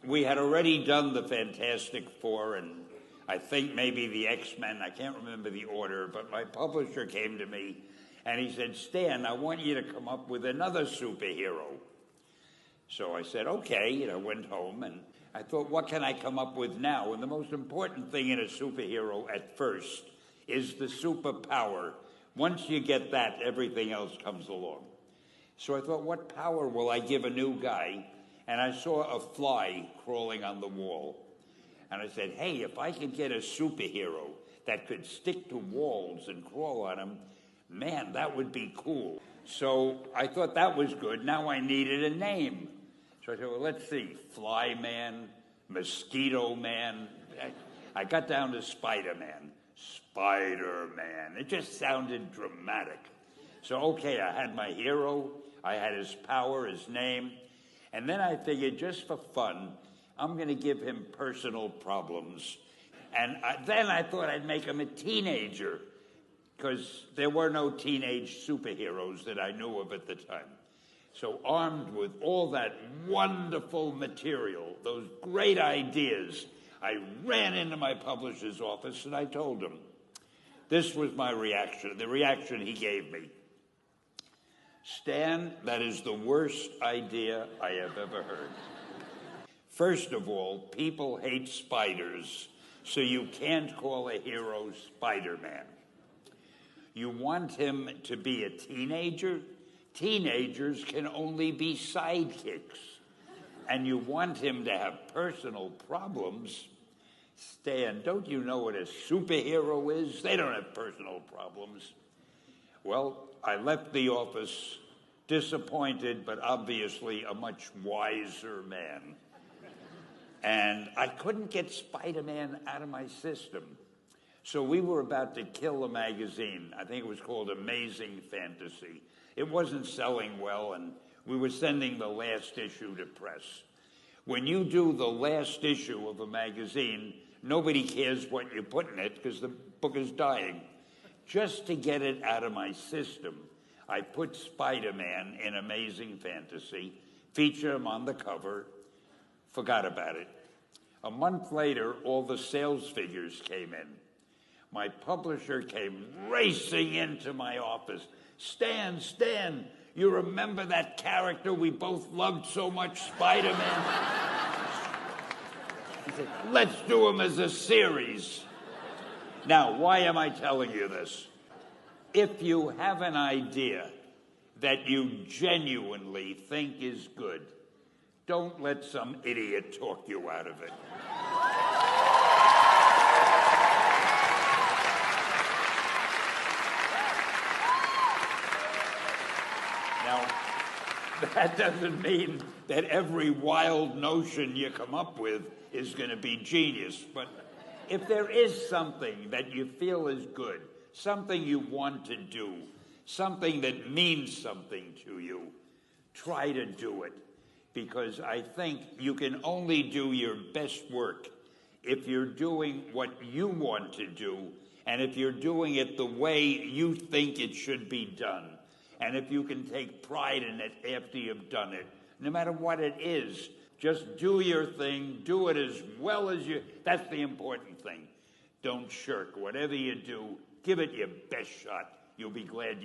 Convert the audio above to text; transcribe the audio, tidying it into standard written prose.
We had already done the Fantastic Four and I think maybe the X-Men. I can't remember the order, but my publisher came to me and he said, Stan, I want you to come up with another superhero. So I said, okay, and I went home and I thought, what can I come up with now? And the most important thing in a superhero at first is the superpower. Once you get that, everything else comes along. So I thought, what power will I give a new guy? And I saw a fly crawling on the wall. And I said, hey, if I could get a superhero that could stick to walls and crawl on them, man, that would be cool. So I thought that was good. Now I needed a name. So I said, well, let's see, Fly Man, Mosquito Man. I got down to Spider-Man. Spider-Man. It just sounded dramatic. So, okay, I had my hero. I had his power, his name. And then I figured, just for fun, I'm going to give him personal problems. And then I thought I'd make him a teenager, because there were no teenage superheroes that I knew of at the time. So armed with all that wonderful material, those great ideas, I ran into my publisher's office and I told him. This was my reaction, the reaction he gave me. Stan, that is the worst idea I have ever heard. First of all, people hate spiders, so you can't call a hero Spider-Man. You want him to be a teenager? Teenagers can only be sidekicks. And you want him to have personal problems? Stan, don't you know what a superhero is? They don't have personal problems. Well, I left the office disappointed, but obviously a much wiser man. And I couldn't get Spider-Man out of my system. So we were about to kill a magazine. I think it was called Amazing Fantasy. It wasn't selling well, and we were sending the last issue to press. When you do the last issue of a magazine, nobody cares what you put in it because the book is dying. Just to get it out of my system, I put Spider-Man in Amazing Fantasy, featured him on the cover, forgot about it. A month later, all the sales figures came in. My publisher came racing into my office. Stan, you remember that character we both loved so much, Spider-Man? He said, let's do him as a series. Now, why am I telling you this? If you have an idea that you genuinely think is good, don't let some idiot talk you out of it. Now, that doesn't mean that every wild notion you come up with is going to be genius. But if there is something that you feel is good, something you want to do, something that means something to you, try to do it. Because I think you can only do your best work if you're doing what you want to do, and if you're doing it the way you think it should be done. And if you can take pride in it after you've done it, no matter what it is, just do your thing, do it as well as you, that's the important thing. Don't shirk. Whatever you do, give it your best shot. You'll be glad you